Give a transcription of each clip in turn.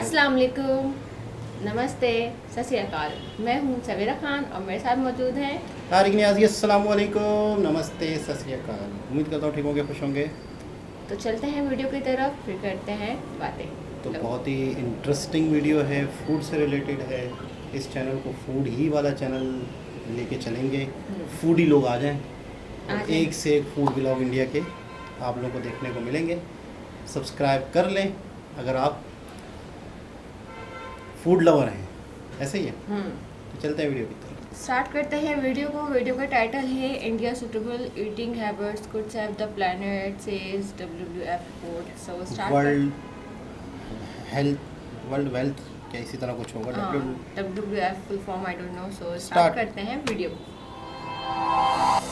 अस्सलाम वालेकुम, नमस्ते, सत श्री अकाल। मैं हूँ सवेरा खान और मेरे साथ मौजूद हैं तारिक नियाज़ी। अस्सलाम वालेकुम, नमस्ते, सत श्री अकाल। उम्मीद करता हूँ ठीक होंगे, खुश होंगे। तो चलते हैं वीडियो की तरफ, फिर करते हैं बातें। तो बहुत ही इंटरेस्टिंग वीडियो है, फूड से रिलेटेड है। इस चैनल को फूड ही वाला चैनल लेके चलेंगे। फूडी लोग आ जाएं आ और जाएं। एक से एक फूड ब्लॉग इंडिया के आप लोगों को देखने को मिलेंगे। सब्सक्राइब कर लें अगर आप फूड लवर हैं, ऐसे ही है। तो चलते हैं वीडियो की तरफ। स्टार्ट करते हैं वीडियो को। वीडियो का टाइटल है India suitable eating habits could save the planet says WWF report. So start world wealth क्या इसी तरह कुछ होगा। WWF full form I don't know. So Start. Start करते हैं वीडियो को।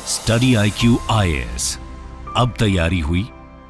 स्टडी IQ IAS, अब तैयारी हुई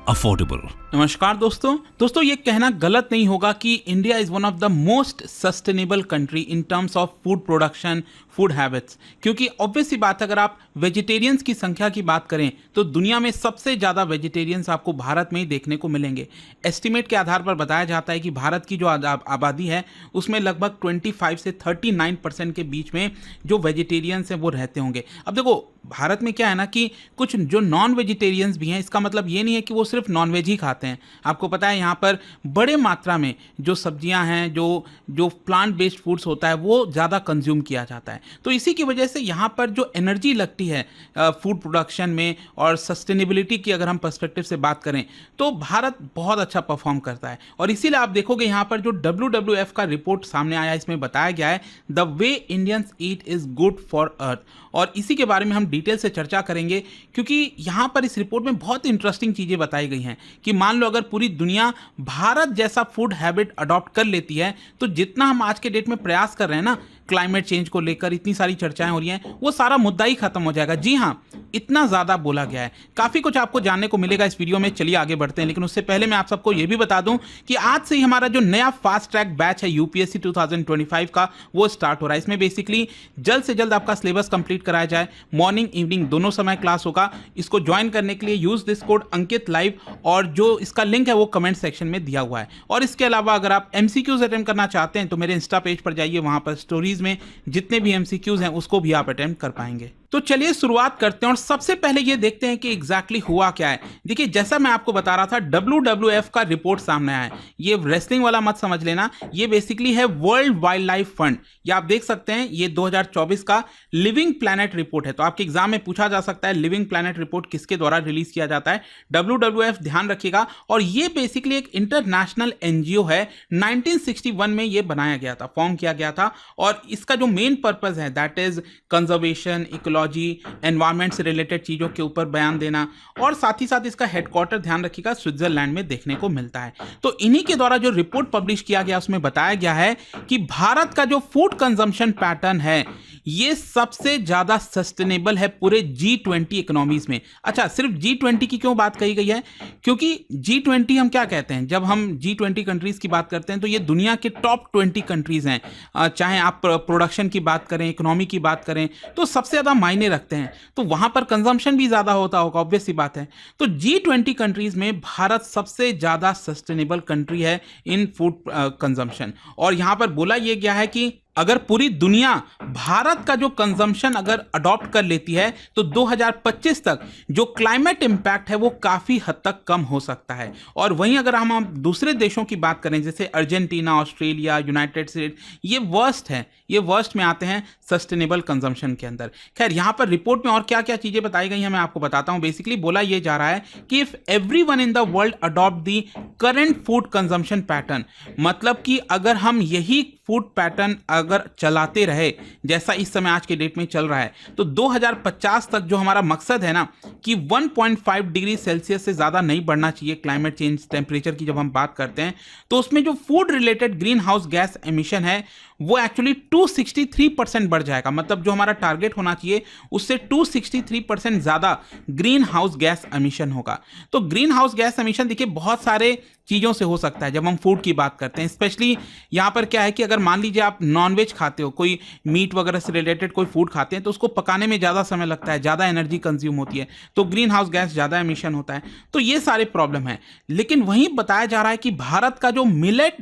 अफोर्डेबल। नमस्कार दोस्तों ये कहना गलत नहीं होगा कि India is one of the most sustainable country in terms of food production, food habits. क्योंकि ऑब्वियस सी बात, अगर आप वेजिटेरियंस की संख्या की बात करें तो दुनिया में सबसे ज़्यादा वेजिटेरियंस आपको भारत में ही देखने को मिलेंगे। एस्टिमेट के आधार पर बताया जाता है कि भारत की जो आबादी है उसमें लगभग 25 से 39% के बीच में जो वेजिटेरियंस हैं वो रहते होंगे। अब देखो भारत में क्या है ना कि कुछ जो नॉन वेजिटेरियंस भी हैं, इसका मतलब ये नहीं है कि वो सिर्फ नॉन वेज ही खाते हैं। आपको पता है यहाँ पर बड़े मात्रा में जो सब्जियां हैं, जो प्लांट बेस्ड फूड्स होता है वो ज़्यादा कंज्यूम किया जाता है। तो इसी की वजह से यहाँ पर जो एनर्जी लगती है फूड प्रोडक्शन में और सस्टेनेबिलिटी की अगर हम पर्सपेक्टिव से बात करें तो भारत बहुत अच्छा परफॉर्म करता है। और इसीलिए आप देखोगे यहाँ पर जो WWF का रिपोर्ट सामने आया, इसमें बताया गया है the way Indians eat is good for earth. और इसी के बारे में हम डिटेल से चर्चा करेंगे क्योंकि यहाँ पर इस रिपोर्ट में बहुत इंटरेस्टिंग चीज़ें बताई गई हैं कि मान लो अगर पूरी दुनिया भारत जैसा फूड हैबिट अडॉप्ट कर लेती है तो जितना हम आज के डेट में प्रयास कर रहे हैं ना क्लाइमेट चेंज को लेकर, इतनी सारी चर्चाएं हो रही हैं, वो सारा मुद्दा ही खत्म हो जाएगा। जी हाँ, इतना ज़्यादा बोला गया है। काफ़ी कुछ आपको जानने को मिलेगा इस वीडियो में। चलिए आगे बढ़ते हैं, लेकिन उससे पहले मैं आप सबको ये भी बता दूं कि आज से ही हमारा जो नया फास्ट ट्रैक बैच है UPSC 2025 का, वो स्टार्ट हो रहा है। इसमें बेसिकली जल्द से जल्द आपका सिलेबस कंप्लीट कराया जाए। मॉर्निंग इवनिंग दोनों समय क्लास होगा। इसको ज्वाइन करने के लिए use this code Ankit live, और जो इसका लिंक है वो कमेंट सेक्शन में दिया हुआ है। और इसके अलावा अगर आप MCQs अटेम्प्ट करना चाहते हैं तो मेरे इंस्टा पेज पर जाइए, वहां पर स्टोरीज में जितने भी MCQs हैं उसको भी आप अटेम्प्ट कर पाएंगे। तो चलिए शुरुआत करते हैं और सबसे पहले ये देखते हैं कि एग्जैक्टली हुआ क्या है। देखिए जैसा मैं आपको बता रहा था, WWF का रिपोर्ट सामने आया है। ये रेसलिंग वाला मत समझ लेना, ये बेसिकली है वर्ल्ड वाइल्ड लाइफ फंड। ये आप देख सकते हैं, ये 2024 का लिविंग प्लैनेट रिपोर्ट है। तो आपके एग्जाम में पूछा जा सकता है लिविंग प्लैनेट रिपोर्ट किसके द्वारा रिलीज किया जाता है। WWF, ध्यान रखिएगा। और ये बेसिकली एक इंटरनेशनल NGO है। 1961 में ये बनाया गया था, फॉर्म किया गया था। और इसका जो मेन पर्पज है दैट इज कंजर्वेशन, एनवायरमेंट से रिलेटेड चीजों के ऊपर बयान देना। और साथ ही साथ इसका हेडक्वार्टर, ध्यान रखिएगा, स्विट्जरलैंड में देखने को मिलता है। तो इन्हीं के द्वारा जो रिपोर्ट पब्लिश किया गया उसमें बताया गया है कि भारत का जो फूड कंजम्पशन पैटर्न है ये सबसे ज्यादा सस्टेनेबल है पूरे G20 इकोनॉमीज में। अच्छा, सिर्फ G20 की क्यों बात कही गई है? क्योंकि G20 हम क्या कहते हैं, जब हम G20 कंट्रीज की बात करते हैं तो ये दुनिया के टॉप 20 कंट्रीज हैं। चाहे आप प्रोडक्शन की बात करें, इकोनॉमी की बात करें, तो सबसे ज्यादा मायने रखते हैं। तो वहां पर कंजम्पशन भी ज्यादा होता होगा, ऑब्वियस सी बात है। तो G20 कंट्रीज में भारत सबसे ज्यादा सस्टेनेबल कंट्री है इन फूड कंजम्पशन। और यहां पर बोला यह गया है कि अगर पूरी दुनिया भारत का जो कंजम्पशन अगर अडॉप्ट कर लेती है तो 2025 तक जो क्लाइमेट इंपैक्ट है वो काफी हद तक कम हो सकता है। और वहीं अगर हम दूसरे देशों की बात करें जैसे अर्जेंटीना, ऑस्ट्रेलिया, यूनाइटेड स्टेट्स, ये वर्स्ट है, ये वर्स्ट में आते हैं सस्टेनेबल कंजम्पशन के अंदर। खैर, यहां पर रिपोर्ट में और क्या क्या चीजें बताई गई हैं मैं आपको बताता हूं। बेसिकली बोला यह जा रहा है कि if everyone in the world adopt the current food consumption pattern, मतलब कि अगर हम यही फूड पैटर्न अगर चलाते रहे जैसा इस समय आज के डेट में चल रहा है तो 2050 तक जो हमारा मकसद है ना कि 1.5 डिग्री सेल्सियस से ज़्यादा नहीं बढ़ना चाहिए क्लाइमेट चेंज टेम्परेचर की, जब हम बात करते हैं तो उसमें जो food related green house gas emission है वो एक्चुअली 263% बढ़ जाएगा। मतलब जो हमारा टारगेट होना चाहिए उससे 263% ज़्यादा ग्रीन हाउस गैस एमिशन होगा। तो ग्रीन हाउस गैस एमिशन देखिए बहुत सारे चीज़ों से हो सकता है। जब हम फूड की बात करते हैं, स्पेशली यहाँ पर क्या है कि अगर मान लीजिए आप नॉनवेज नॉनवेज खाते हो, कोई मीट वगैरह से रिलेटेड कोई फूड खाते हैं, तो उसको पकाने में ज़्यादा समय लगता है, ज़्यादा एनर्जी कंज्यूम होती है, तो ग्रीन हाउस गैस ज़्यादा एमिशन होता है। तो ये सारे प्रॉब्लम है। लेकिन वहीं बताया जा रहा है कि भारत का जो मिलेट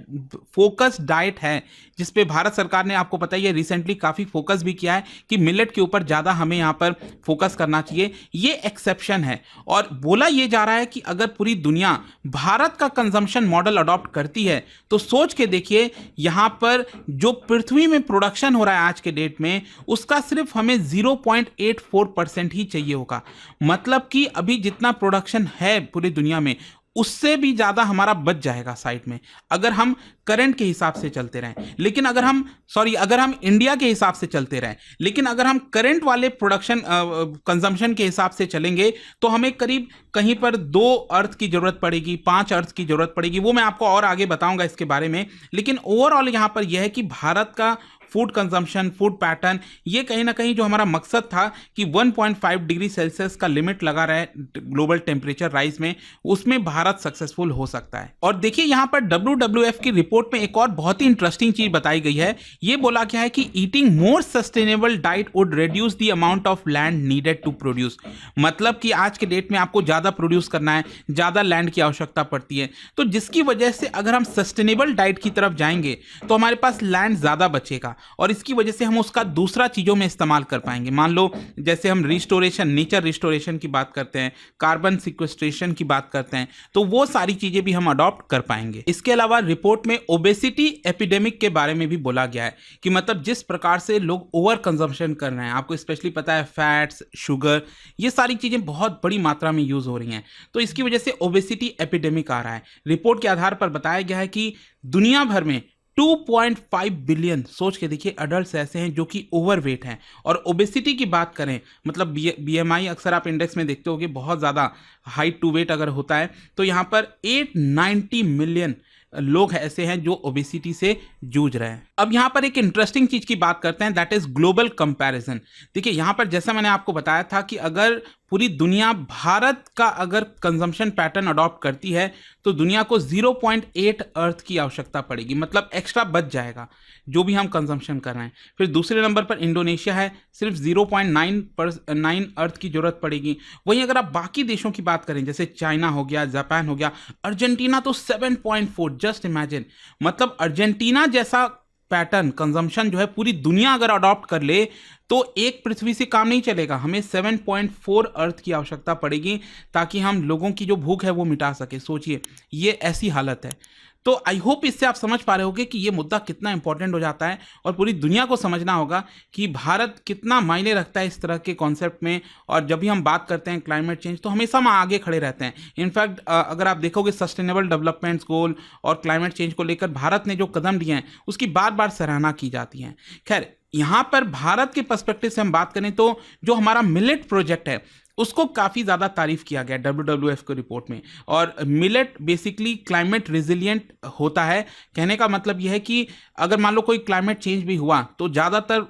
फोकस डाइट है, जिसपे भारत सरकार ने, आपको पता ही है, रिसेंटली काफ़ी फोकस भी किया है कि मिलेट के ऊपर ज़्यादा हमें यहाँ पर फोकस करना चाहिए, ये एक्सेप्शन है। और बोला ये जा रहा है कि अगर पूरी दुनिया भारत का कंजम्पशन मॉडल अडॉप्ट करती है तो सोच के देखिए, यहाँ पर जो पृथ्वी में प्रोडक्शन हो रहा है आज के डेट में, उसका सिर्फ हमें 0.84% ही चाहिए होगा। मतलब कि अभी जितना प्रोडक्शन है पूरी दुनिया में, उससे भी ज़्यादा हमारा बच जाएगा साइड में, अगर हम करंट के हिसाब से चलते रहें। लेकिन अगर हम इंडिया के हिसाब से चलते रहें, लेकिन अगर हम करंट वाले प्रोडक्शन कंजम्पशन के हिसाब से चलेंगे, तो हमें करीब कहीं पर 2 अर्थ की ज़रूरत पड़ेगी, 5 अर्थ की ज़रूरत पड़ेगी। वो मैं आपको और आगे बताऊंगा इसके बारे में। लेकिन ओवरऑल यहाँ पर यह है कि भारत का फूड कंजम्पशन, फूड पैटर्न, ये कहीं ना कहीं जो हमारा मकसद था कि 1.5 डिग्री सेल्सियस का लिमिट लगा रहे ग्लोबल टेम्परेचर राइज में, उसमें भारत सक्सेसफुल हो सकता है। और देखिए यहाँ पर WWF की रिपोर्ट में एक और बहुत ही इंटरेस्टिंग चीज बताई गई है। ये बोला गया है कि eating more sustainable diet would reduce the amount of land needed to produce. मतलब कि आज के डेट में आपको ज्यादा प्रोड्यूस करना है, ज्यादा लैंड की आवश्यकता पड़ती है, तो जिसकी वजह से अगर हम सस्टेनेबल डाइट की तरफ जाएंगे तो हमारे पास लैंड ज्यादा बचेगा, और इसकी वजह से हम उसका दूसरा चीजों में इस्तेमाल कर पाएंगे। मान लो जैसे हम रिस्टोरेशन, नेचर रिस्टोरेशन की बात करते हैं, कार्बन सिक्वेस्ट्रेशन की बात करते हैं, तो वो सारी चीजें भी हम अडॉप्ट कर पाएंगे। इसके अलावा रिपोर्ट में ओबेसिटी एपिडेमिक के बारे में भी बोला गया है कि मतलब जिस प्रकार से लोग ओवर कंजम्पशन कर रहे हैं, आपको स्पेशली पता है फैट्स, शुगर, ये सारी चीजें बहुत बड़ी मात्रा में यूज हो रही हैं, तो इसकी वजह से ओबेसिटी एपिडेमिक आ रहा है। रिपोर्ट के आधार पर बताया गया है कि दुनिया भर में 2.5 बिलियन, सोच के देखिए, अडल्ट ऐसे हैं जो कि ओवरवेट हैं। और ओबेसिटी की बात करें, मतलब BMI अक्सर आप इंडेक्स में देखते होगे, बहुत ज़्यादा हाइट टू वेट अगर होता है, तो यहाँ पर 890 मिलियन लोग ऐसे हैं जो ओबेसिटी से जूझ रहे हैं। अब यहाँ पर एक इंटरेस्टिंग चीज की बात करते हैं, दैट इज ग्लोबल कंपैरिजन। देखिए यहाँ पर जैसा मैंने आपको बताया था कि अगर पूरी दुनिया भारत का अगर कंजम्पशन पैटर्न अडॉप्ट करती है तो दुनिया को 0.8 अर्थ की आवश्यकता पड़ेगी, मतलब एक्स्ट्रा बच जाएगा जो भी हम कंजम्पशन कर रहे हैं। फिर दूसरे नंबर पर इंडोनेशिया है, सिर्फ 0.9 अर्थ की जरूरत पड़ेगी। वहीं अगर आप बाकी देशों की बात करें, जैसे चाइना हो गया, जापान हो गया, अर्जेंटीना तो 7.4, जस्ट इमेजिन। मतलब अर्जेंटीना जैसा पैटर्न कंजम्पशन जो है पूरी दुनिया अगर अडॉप्ट कर ले तो एक पृथ्वी से काम नहीं चलेगा, हमें 7.4 अर्थ की आवश्यकता पड़ेगी ताकि हम लोगों की जो भूख है वो मिटा सके। सोचिए, ये ऐसी हालत है। तो आई होप इससे आप समझ पा रहे होगे कि ये मुद्दा कितना इंपॉर्टेंट हो जाता है, और पूरी दुनिया को समझना होगा कि भारत कितना मायने रखता है इस तरह के कॉन्सेप्ट में। और जब भी हम बात करते हैं क्लाइमेट चेंज, तो हमेशा हम आगे खड़े रहते हैं। इनफैक्ट अगर आप देखोगे सस्टेनेबल डेवलपमेंट गोल और क्लाइमेट चेंज को लेकर भारत ने जो कदम लिए हैं उसकी बार बार सराहना की जाती है। खैर, यहाँ पर भारत के पर्सपेक्टिव से हम बात करें तो जो हमारा मिलेट प्रोजेक्ट है उसको काफ़ी ज़्यादा तारीफ किया गया WWF की रिपोर्ट में। और मिलेट बेसिकली क्लाइमेट रिजिलियंट होता है। कहने का मतलब यह है कि अगर मान लो कोई क्लाइमेट चेंज भी हुआ तो ज़्यादातर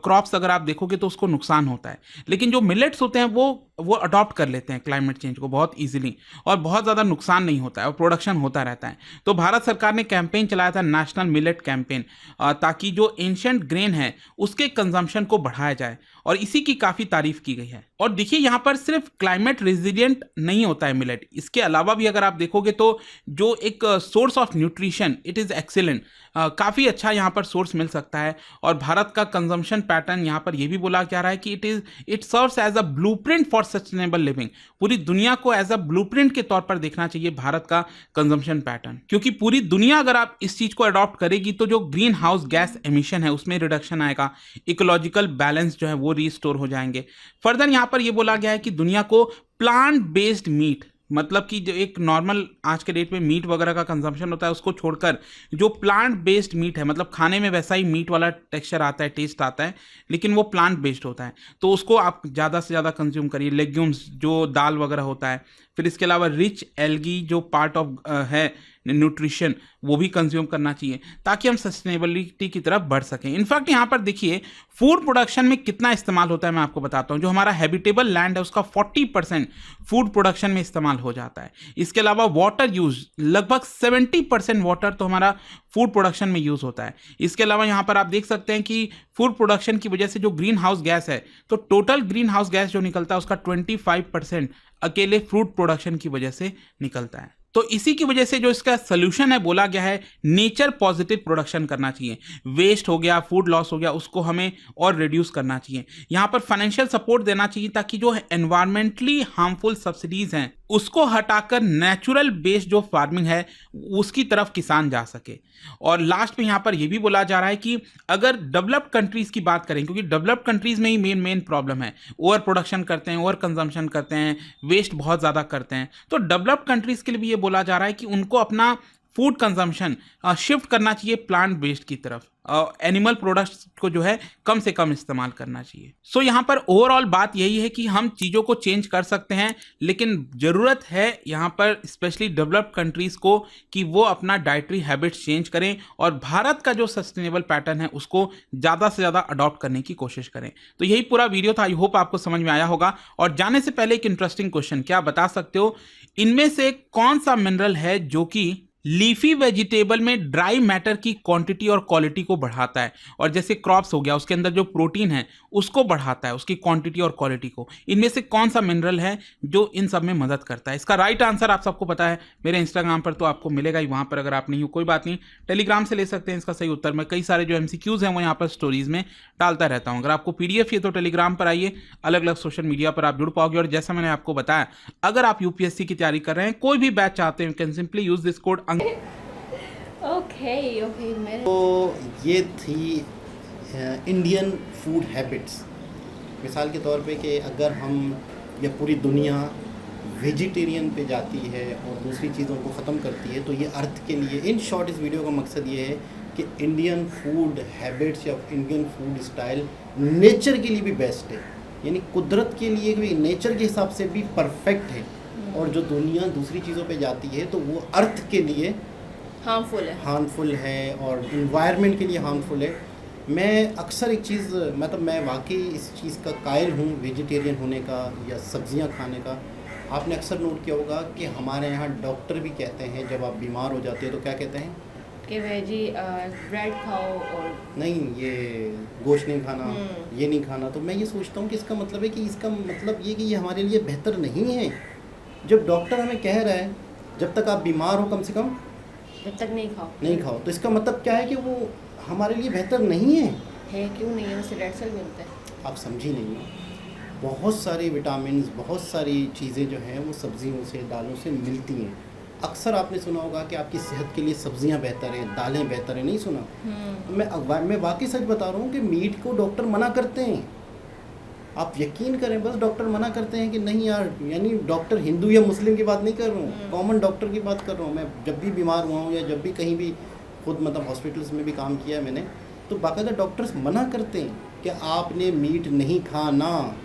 क्रॉप्स अगर आप देखोगे तो उसको नुकसान होता है, लेकिन जो मिलेट्स होते हैं वो अडॉप्ट कर लेते हैं क्लाइमेट चेंज को बहुत ईजिली, और बहुत ज़्यादा नुकसान नहीं होता है और प्रोडक्शन होता रहता है। तो भारत सरकार ने कैंपेन चलाया था, नेशनल मिलेट कैंपेन, ताकि जो एंशिएंट ग्रेन है उसके कंजम्पशन को बढ़ाया जाए, और इसी की काफ़ी तारीफ की गई है। और देखिए यहाँ पर सिर्फ क्लाइमेट रेजिलिएंट नहीं होता है मिलेट, इसके अलावा भी अगर आप देखोगे तो जो एक source of nutrition, it is excellent, काफ़ी अच्छा यहाँ पर सोर्स मिल सकता है। और भारत का कंजम्पशन पैटर्न यहाँ पर यह भी बोला जा रहा है कि it serves as a blueprint for sustainable living. पूरी दुनिया को एज अ ब्लूप्रिंट के तौर पर देखना चाहिए भारत का कंजम्पशन पैटर्न, क्योंकि पूरी दुनिया अगर आप इस चीज़ को अडॉप्ट करेगी तो जो ग्रीन हाउस गैस एमिशन है उसमें रिडक्शन आएगा, इकोलॉजिकल बैलेंस जो है वो रिस्टोर हो जाएंगे। फर्दर यहाँ पर यह बोला गया है कि दुनिया को प्लांट बेस्ड मीट, मतलब कि जो एक नॉर्मल आज के डेट में मीट वगैरह का कंजम्पशन होता है उसको छोड़कर जो प्लांट बेस्ड मीट है, मतलब खाने में वैसा ही मीट वाला टेक्सचर आता है, टेस्ट आता है, लेकिन वो प्लांट बेस्ड होता है, तो उसको आप ज़्यादा से ज़्यादा कंज्यूम करिए। लेग्यूम्स, जो दाल वगैरह होता है, फिर इसके अलावा रिच एल्गी जो पार्ट ऑफ है न्यूट्रिशन, वो भी कंज्यूम करना चाहिए ताकि हम सस्टेनेबिलिटी की तरफ बढ़ सकें। इनफैक्ट यहाँ पर देखिए फूड प्रोडक्शन में कितना इस्तेमाल होता है मैं आपको बताता हूँ। जो हमारा हैबिटेबल लैंड है उसका 40% फूड प्रोडक्शन में इस्तेमाल हो जाता है। इसके अलावा वाटर यूज, लगभग 70% वाटर तो हमारा फूड प्रोडक्शन में यूज होता है। इसके अलावा यहाँ पर आप देख सकते हैं कि फूड प्रोडक्शन की वजह से जो ग्रीन हाउस गैस है, तो टोटल ग्रीन हाउस गैस जो निकलता है उसका 25% अकेले फूड प्रोडक्शन की वजह से निकलता है। तो इसी की वजह से जो इसका सोल्यूशन है बोला गया है नेचर पॉजिटिव प्रोडक्शन करना चाहिए। वेस्ट हो गया, फूड लॉस हो गया, उसको हमें और रिड्यूस करना चाहिए। यहाँ पर फाइनेंशियल सपोर्ट देना चाहिए ताकि जो एनवायरमेंटली हार्मफुल सब्सिडीज हैं उसको हटाकर नेचुरल बेस्ड जो फार्मिंग है उसकी तरफ किसान जा सके। और लास्ट में यहाँ पर यह भी बोला जा रहा है कि अगर डेवलप्ड कंट्रीज की बात करें, क्योंकि डेवलप्ड कंट्रीज में ही मेन प्रॉब्लम है, ओवर प्रोडक्शन करते हैं, ओवर कंजम्पशन करते हैं, वेस्ट बहुत ज़्यादा करते हैं, तो डेवलप्ड कंट्रीज के लिए भी ये बोला जा रहा है कि उनको अपना फूड कंजम्पशन शिफ्ट करना चाहिए प्लांट बेस्ड की तरफ। एनिमल प्रोडक्ट्स को जो है कम से कम इस्तेमाल करना चाहिए। सो यहाँ पर ओवरऑल बात यही है कि हम चीज़ों को चेंज कर सकते हैं, लेकिन ज़रूरत है यहाँ पर स्पेशली डेवलप्ड कंट्रीज़ को कि वो अपना डाइटरी हैबिट्स चेंज करें और भारत का जो सस्टेनेबल पैटर्न है उसको ज़्यादा से ज़्यादा अडॉप्ट करने की कोशिश करें। तो यही पूरा वीडियो था, आई होप आपको समझ में आया होगा। और जाने से पहले एक इंटरेस्टिंग क्वेश्चन, क्या बता सकते हो इनमें से कौन सा मिनरल है जो कि लीफी वेजिटेबल में ड्राई मैटर की क्वांटिटी और क्वालिटी को बढ़ाता है, और जैसे क्रॉप्स हो गया उसके अंदर जो प्रोटीन है उसको बढ़ाता है, उसकी क्वांटिटी और क्वालिटी को। इनमें से कौन सा मिनरल है जो इन सब में मदद करता है? इसका राइट आंसर आप सबको पता है, मेरे इंस्टाग्राम पर तो आपको मिलेगा ही, वहां पर अगर आप नहीं हो कोई बात नहीं, टेलीग्राम से ले सकते हैं इसका सही उत्तर। मैं कई सारे जो MCQs हैं वो यहाँ पर स्टोरीज में डालता रहता हूँ। अगर आपको PDF है तो टेलीग्राम पर आइए, अलग अलग सोशल मीडिया पर आप जुड़ पाओगे। और जैसा मैंने आपको बताया, अगर आप UPSC की तैयारी कर रहे हैं, कोई भी बैच चाहते हैं, can simply use this code. Okay मेरे तो ये थी इंडियन फूड हैबिट्स। मिसाल के तौर पे कि अगर हम या पूरी दुनिया वेजिटेरियन पे जाती है और दूसरी चीज़ों को ख़त्म करती है, तो ये अर्थ के लिए, इन शॉर्ट इस वीडियो का मकसद ये है कि इंडियन फूड हैबिट्स या इंडियन फूड स्टाइल नेचर के लिए भी बेस्ट है, यानी कुदरत के लिए भी, नेचर के हिसाब से भी परफेक्ट है। और जो दुनिया दूसरी चीज़ों पे जाती है तो वो अर्थ के लिए हार्मफुल है और इन्वायरमेंट के लिए हार्मफुल है। मैं अक्सर एक चीज़, मतलब मैं वाकई इस चीज़ का कायल हूँ वेजिटेरियन होने का या सब्जियाँ खाने का। आपने अक्सर नोट किया होगा कि हमारे यहाँ डॉक्टर भी कहते हैं जब आप बीमार हो जाते हैं तो क्या कहते हैं कि वेजी ब्रेड खाओ और नहीं, ये गोश्त नहीं खाना, ये नहीं खाना। तो मैं ये सोचता हूँ कि इसका मतलब है कि इसका मतलब ये कि ये हमारे लिए बेहतर नहीं है। जब डॉक्टर हमें कह रहा है जब तक आप बीमार हो कम से कम जब तक नहीं खाओ, तो इसका मतलब क्या है कि वो हमारे लिए बेहतर नहीं है। क्यों नहीं है? उससे रेड सेल मिलता है। आप समझी नहीं हो, बहुत सारी विटामिन्स, बहुत सारी चीज़ें जो हैं वो सब्जियों से, दालों से मिलती हैं। अक्सर आपने सुना होगा कि आपकी सेहत के लिए सब्जियां बेहतर हैं, दालें बेहतर हैं, नहीं सुना? मैं वाकई सच बता रहा हूँ कि मीट को डॉक्टर मना करते हैं। आप यकीन करें, बस डॉक्टर मना करते हैं कि नहीं यार, यानी डॉक्टर हिंदू या मुस्लिम की बात नहीं कर रहा हूँ, कॉमन डॉक्टर की बात कर रहा हूँ। मैं जब भी बीमार हुआ हूँ या जब भी कहीं भी खुद मतलब हॉस्पिटल्स में भी काम किया है मैंने, तो बाकायदा डॉक्टर्स मना करते हैं कि आपने मीट नहीं खाना,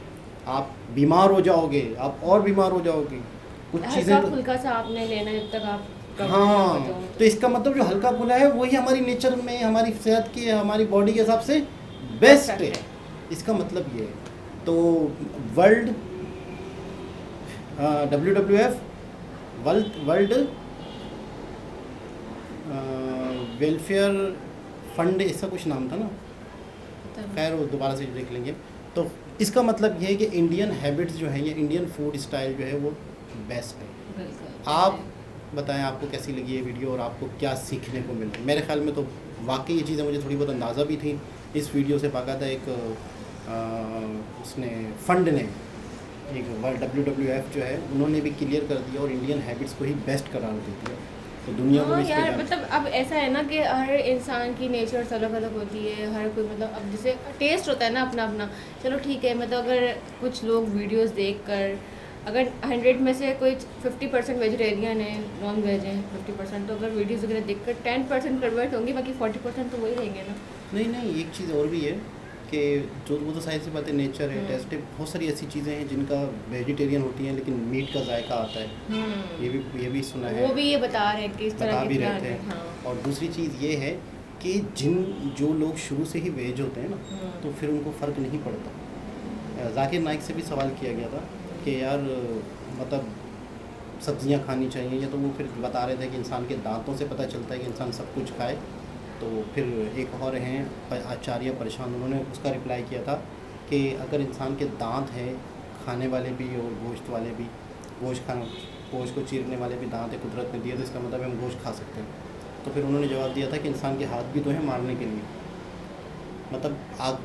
आप बीमार हो जाओगे, आप और बीमार हो जाओगे। कुछ चीज़ें हल्का सा आपने लेना जब तक आप हाँ, तो इसका मतलब जो हल्का फुल्का है वही हमारी नेचर में, हमारी सेहत की, हमारी बॉडी के हिसाब से बेस्ट है। इसका मतलब ये है। तो world WWF world welfare fund, इसका कुछ नाम था ना, खैर वो दोबारा से देख लेंगे। तो इसका मतलब ये है कि इंडियन हैबिट्स जो है, ये इंडियन फूड स्टाइल जो है वो बेस्ट है। आप बताएं आपको कैसी लगी ये वीडियो और आपको क्या सीखने को मिला? मेरे ख्याल में तो वाकई ये चीज़ें मुझे थोड़ी बहुत अंदाज़ा भी थी। इस वीडियो से बाकायदा एक उसने फंड ने, एक WWF जो है, उन्होंने भी क्लियर कर दिया और इंडियन हैबिट्स को ही बेस्ट करार दे दिया। तो दुनिया को यार मतलब अब ऐसा है ना कि हर इंसान की नेचर अलग अलग होती है, हर कोई मतलब अब जैसे टेस्ट होता है ना अपना अपना। चलो ठीक है, मतलब अगर कुछ लोग वीडियोस देखकर, अगर 100 में से कोई 50% वेजिटेरियन है, नॉन वेज है 50%, तो अगर वीडियोस वगैरह देखकर 10% कन्वर्ट होंगी, बाकी 40% तो वही रहेंगे ना। नहीं, एक चीज़ और भी है कि जो वो तो सारी सी बातें नेचर है, टेस्ट है, बहुत सारी ऐसी चीज़ें हैं जिनका वेजिटेरियन होती हैं लेकिन मीट का जायका आता है, ये भी सुना है, वो भी ये बता रहे हैं कि इस तरह बता के भी प्लान रहते है। हैं। और दूसरी चीज़ ये है कि जो लोग शुरू से ही वेज होते हैं ना, तो फिर उनको फ़र्क नहीं पड़ता। जाकिर नाइक से भी सवाल किया गया था कि यार मतलब सब्जियां खानी चाहिए, या तो वो फिर बता रहे थे कि इंसान के दांतों से पता चलता है कि इंसान सब कुछ खाए। तो फिर एक और हैं आचार्य परेशान, उन्होंने उसका रिप्लाई किया था कि अगर इंसान के दांत हैं, खाने वाले भी और गोश्त वाले भी, गोश्त को चीरने वाले भी दांत है कुदरत ने दिए, तो इसका मतलब हम गोश्त खा सकते हैं। तो फिर उन्होंने जवाब दिया था कि इंसान के हाथ भी तो हैं मारने के लिए, मतलब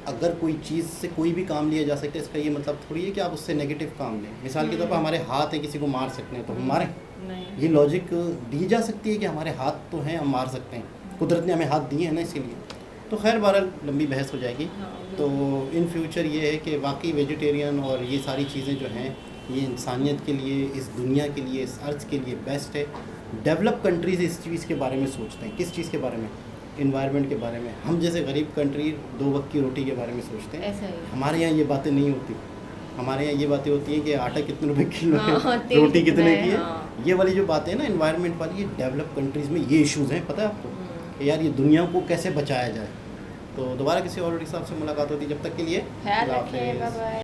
अगर कोई चीज़ से कोई भी काम लिया जा सकता है, इसका ये मतलब थोड़ी है कि आप उससे नेगेटिव काम लें। मिसाल के तौर पर हमारे हाथ हैं, किसी को मार सकते हैं तो हम मारें, नहीं। ये लॉजिक दी जा सकती है कि हमारे हाथ तो हैं, हम मार सकते हैं, कुदरत ने हमें हाथ दिए हैं ना, इसीलिए। तो खैर बहरहाल लंबी बहस हो जाएगी। तो इन फ्यूचर ये है कि वाकई वेजिटेरियन और ये सारी चीज़ें जो हैं ये इंसानियत के लिए, इस दुनिया के लिए, इस अर्थ के लिए बेस्ट है। डेवलप कंट्रीज़ इस चीज़ के बारे में सोचते हैं। किस चीज़ के बारे में? इन्वायरमेंट के बारे में। हम जैसे गरीब कंट्री 2 वक्त की रोटी के बारे में सोचते हैं। ऐसा ही। हमारे यहाँ ये बातें नहीं होती। हमारे यहाँ ये बातें होती हैं कि आटा कितने रुपए किलो है, हाँ, तेल रोटी कितना कितने है, की है। हाँ। ये वाली जो बातें हैं ना इन्वायरमेंट वाली, ये डेवलप कंट्रीज़ में ये इश्यूज़ हैं, पता है आपको, कि यार ये दुनिया को कैसे बचाया जाए। तो दोबारा किसी और के साथ से मुलाकात होती है, जब तक के लिए ख्याल अल्लाह रखें, हाफ़िज़। Bye bye.